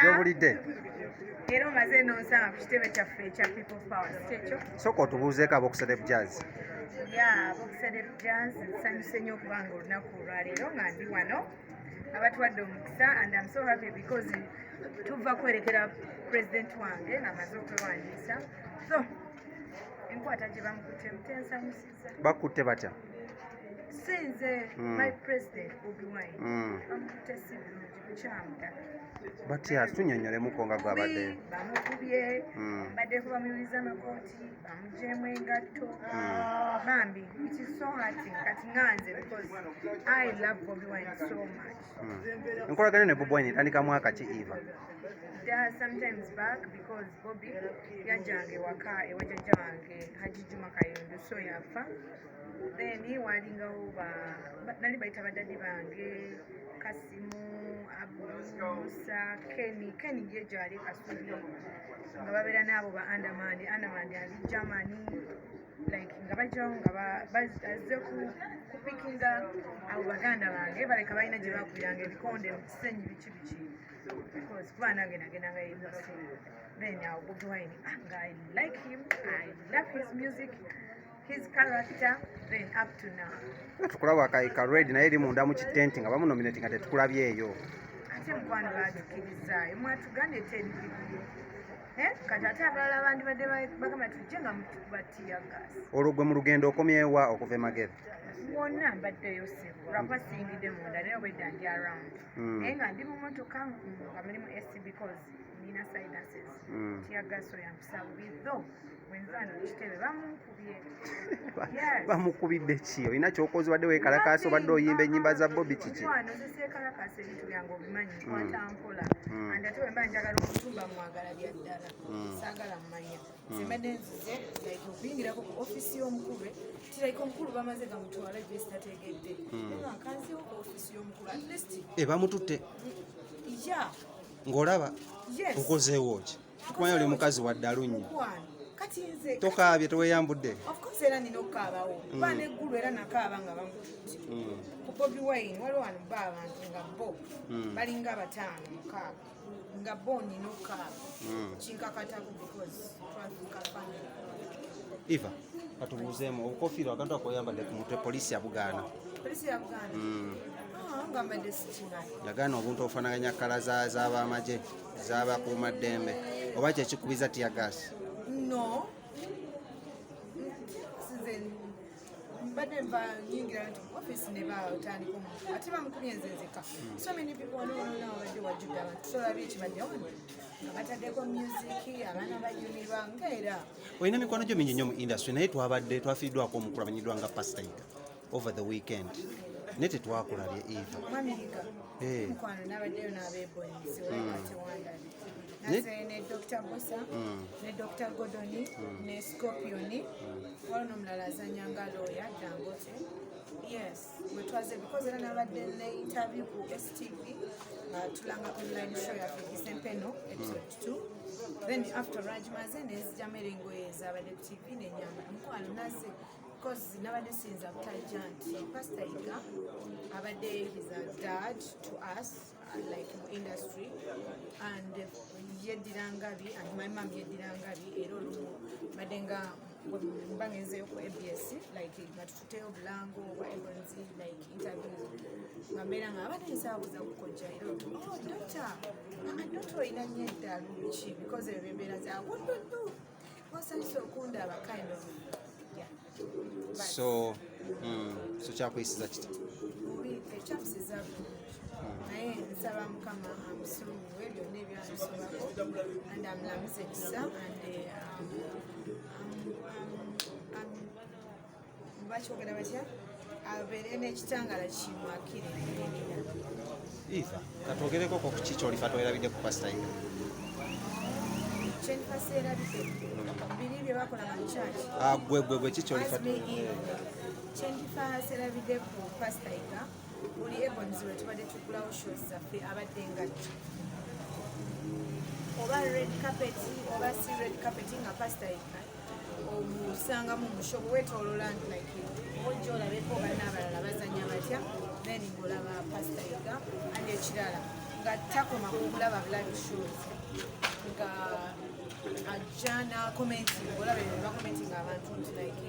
Gy'obulidde? Era omaze n'onsanga ku kitebe kyaffe ekya People's Power kyekyo. Sooka otubuuzeeko ab'oku Celeb Jazz. Ab'oku Celeb Jazz nsanyuse nnyo okubanga olunaku olwaleero nga ndi wano abatuwadde omukisa, and I'm so happy because tuva kwerekera president wange ng'amaze okwewandiisa. So enkwata gye bamukutte mutensanyusiza. Bakutte batya? Sinze my president Bobi Wine bamukutte si bulungi bukyamu ddala. Batya tunnyonnyolemuko nga gwabadde. Bamukubye, baddeko bamuyuliza amakooti, bamuggyeemu engatto. Bambi, it is so hurting kati nganze because I love Bobi Wine so much. Enkolagana ne Bobi Wine etandika mwaka ki Eva? Sometimes back because Bobi yajjanga ewaka ewa jjajja wange Haji Juma Kayondo so yafa. Then walingawo nali bayita badadde bange Kasimu, Abu Musa, Kenny ye gyali Kasubi nga babeera n'abo ba Andamandi ali Germany, like nga bajjawo nga bazze kupikinga abo baganda bange baleka balina gye bakubiranga ebikonde mu kisenyi biki because kuba nange nagendanga university. Then Bobi Wine, I like him, I love his music, his character, then up to now. Tukulaba akayika red naye eri munda mu kitenti nga bamunominate nga tetukulabyeyo. Ate mukwano baatukkiriza mwatuganda etendibibyo kati ate abalala abandi badde bagamba tujje nga mutukuba tiyagasi. Olwo gwe mu lugendo okomyewa okuva e Magere? Wonna mbaddeyo sebo lwakuba siyingidde munda naye obwedda ndi around naye nga ndi mu motoka nga mulimu AC because nina sinuses. Tiyagasi oyo ampisa bubi though wenzano kitebe bamunkubye. Bamukubidde ki? Olina kyokoze badde weekalakaasa obadde oyimba ennyimba za Bobi kiki? Wano seseekalakaasa ebintu byange obimanyi nkwata mpola andi ate wemba njagala omutumba mwagala bya ddala saagala mmanya zembadde nzize like okuyingirako ku ofisi y'omukulu tirayika omukulu bamaze gamutwala gyesi tategedde nga nkanziwo ku ofisi y'omukulu at least bamututte ng'olaba okozeewo ki? Tukumanya oli mukazi wa ddalunyi tokaabye teweeyambudde. Of course era nina okukaabawo kuba neggulu era nakaaba nga bamututte ku Bobi Wine waliwo wano ba abantu nga bo balinga 5-6 nga bo nina okukaaba kinkakatako because twatuuka family. Eva katubuuzeemu obukofiira akantu akoyambadde ku mutwe poliisi yabugaana. Polisi ya Uganda nga mbadde sikingayo yagaana obuntu obufaanaganya kkala z'abamagye z'abakuumaddembe oba kyekikubiza tiyagasi? No. Mbadde mba nyingira nti office ne baatandika omuntu ate bamukubye nze nzeka. So many people wanoona babadde wajjudde abantu tolabye ekibadde wano nga bataddeko music abaana banyumirwa ngaera. Olina mikwano gyo mingi nnyo mu industry naye twafiiddwako omukulu amanyiddwa nga Pastor over the weekend naye tetwakulabye Eva. Mwamiriga mukwano n'abaddeyo n'abeebonzi olekatewandale nase ne Dr. Bosa ne Dr. Godoni ne Scorpioni waliwo n'omulala azanyanga lawyer Dangote. Yes, we twaze because era nabadde ne interview ku STV tulanga online show yaffe Kisempeno episode 2. Then after Rajmaze nezijjamu engoye ezabadde ku TV nenyamba mukwano nase because nabadde sinza butajja nti Pastor Iga abadde is a dad to us like in industry and yeddirangabi and my mom yeddirangabi era olumu badde nga mbangezeyo ku ABS like batututeyo bulango obwa Evelyn like interviews nga mbeera nga abadde nsaabuza kukojja era doctor olina nnyo eddalu biki because ebyo bembeera zawuddudu wasanyusa okundaba kind of so kyakuyisiza kiti? Ekyamusiza naye nsaba Mukama amusuuliwe byonna ebyamusobako and amulamuze kisa and bakyogera batya abeere n'ekitangala kimwakire Eva katwogereko ku kiki kyolifa twerabidde ku Pastor Iga? kyendifaseerabidde biri bye bakolanga mu kyaki gwe kiki kyolifa kyendifaseerabidde ku Pastor Iga buli ebonzi we tubadde tugulawo shows zaffe abadde ngatto oba red carpet oba si red carpet nga Pastor Iga omusangamu mushobo wetolola nti like ojja olabeko banna abalala bazanya batya then ng'olaba Pastor Iga and ekirala nga takoma kulaba live shows nga ajana commenting olaba ba commenting abantu nti like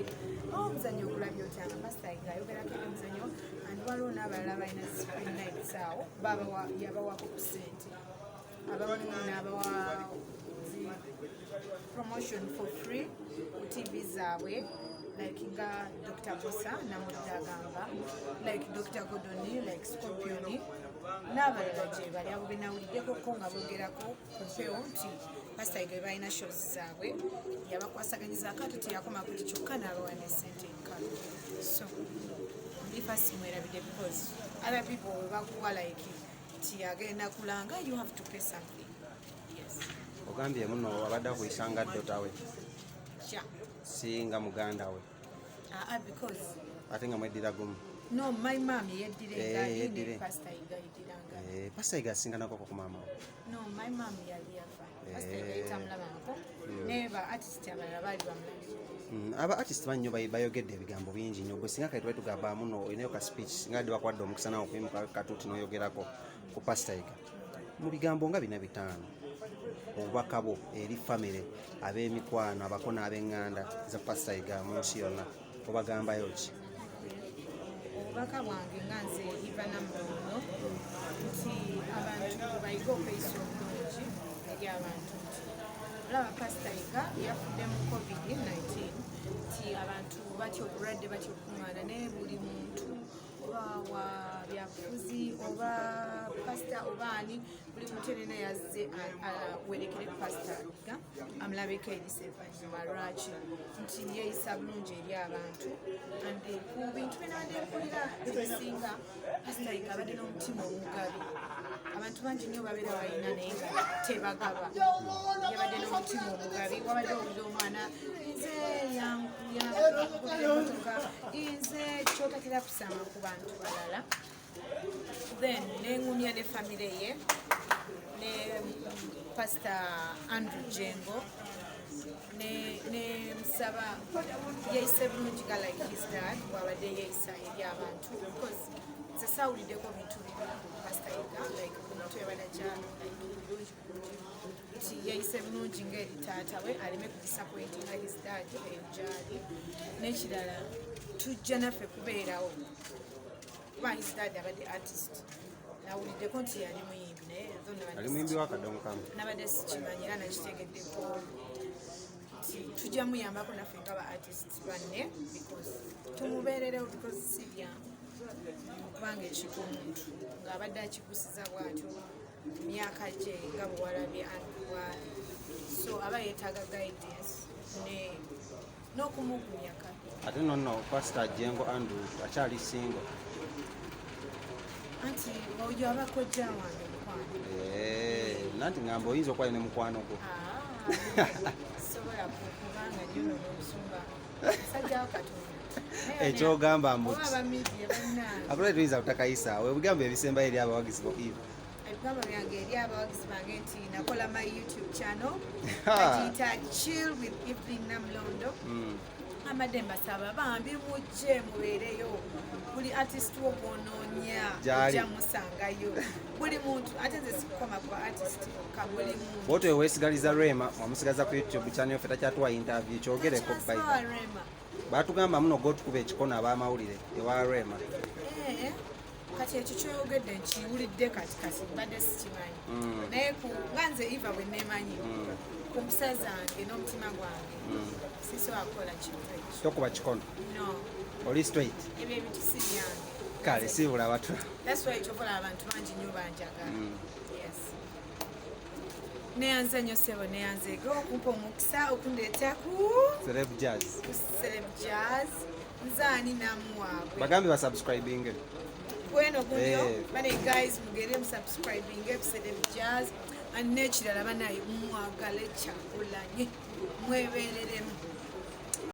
omuzanyo ogulabye otyanga pastor ayogerako emizanyo and waliwo n'abalala balina screen nights awo yabawako ku ssente abamu n'abawa promotion for free ku TV zaabwe like nga Dr. Bosa Namulondo agamba like Dr. Godoni like Scorpion n'abalala gye bali abo benawuliddeko ko nga boogerako ku mpewo nti pastor ge balina shows zaabwe yabakwasaganyizaako ate teyakoma kuti kyokka n'abawa ne ssente enkalu so ndifa simwerabidde because other people bakuwa like ti agenda kulanga you have to pay something. Yes. Ogambye muno abadde akuyisanga ddotawe yeah. singa muganda we because ate nga mweddira gumu. No, my mom yeddire pastor iga pastor iga asinganako ku maama we. No, my mom yali yafa pastor iga itamulabako neba artist abalala bali bamulabye. Aba artist bannyo bayogedde ebigambo bingi nnyo gwe singa kati tugamba muno olinayo ka speech nga dde wakwadde omukisa nawo okuyimuka katuuti n'oyogerako ku pastor iga mu bigambo nga 4-5 obubaka bwo eri famire ab'emikwano abako n'ab'eŋŋanda za pastor iga mu nsi yonna obagambayo ki? Obubaka bwange nga nze iva Namulondo nti abantu bayiga okweyisa obulungi eri abantu nti olaba pastor iga yafudde mu COVID-19 nti abantu batya obulwadde batya okuŋŋaana naye buli muntu oba wa byabufuzi oba pastor oba ani buli muntu yenna yazze awerekere pastor iga amulabeko erisevannyuma lwaki nti yeeyisa bulungi eri abantu ande ku bintu byenabadde mpulira ebisinga pastor iga abadde n'omutima omugabi abantu bangi nnyo babeera balina naye nga tebagaba yabadde n'omutima omugabi wabadde owulira omwana nze yamotoka nze kyotakera kusama ku bantu balala then neŋŋumya ne famire ye ne pastor Andrew Jengo ne musaba yeeyise bulungi ga like his dad wabadde yeeyisa eri abantu because nze saawuliddeko bintu bibiri ku pastor iga like omuntu yabadde bulungi nti yeeyise bulungi ng'eri taata we aleme ku disappointinga his dad gyali n'ekirala tujja naffe kubeerawo kuba his dad abadde artist nawuliddeko nti yali muyimbi naye ali muyimbi wakadonkamu nabadde sikimanyi era nakitegeddeko nti tujja muyambako naffe nga ba artists banne because tumubeererewo because si byangu okubanga ekiko omuntu ng'abadde akikusiza bw'atyo myaka gye nga bwewalabye anduwaali so aba yeetaaga guidance n'okumugumya kati ate nonno pastor Jengo Andrew akyali singo anti oyo abakojja wange mukwano nanti ngamba oyinza okuba ne mukwano gwo sobola kubanga nyono n'omusumba sajjawo katonda ekyogamba mbuti akulete tuyinza kutakayisaawo ebigambo ebisembayo eri abawagizi bo Eve. Ebigambo byange eri abawagizi bange nti nakola my YouTube channel agiyita Chill with Evelyn Namulondo amadde mbasaba bambi mujje mubeereyo buli artist wo gw'onoonya ojja musangayo buli muntu ate nze sikukoma ku artist ka buli muntu bwotyo weesigaliza Rema wamusigaza ku YouTube channel ffe takyatuwa interview kyogereko Rema batugamba muno gotukuba ekikono ab'amawulire ewa Rema kati ekyo kyoyogedde nkiwulidde kati mbadde sikimanyi naye nga nze Eva bwe neemanyi ku mpisa zange n'omutima gwange sisobola kukola kintu ekyo tokuba kikono no oli straight ebyo ebintu si byange kale sibula batula that's why kyokola abantu bangi nnyo banjagala yes neyanze nnyo ssebo neyanzeega okumpa omukisa okundeeta ku Celeb Jazz nzaani namuwaabwe bagambe basubscribing gweno gunyo bane guys mugere musubscribing Celeb Jazz and n'ekirala banaye mwagale kyakulanye mwebeereremu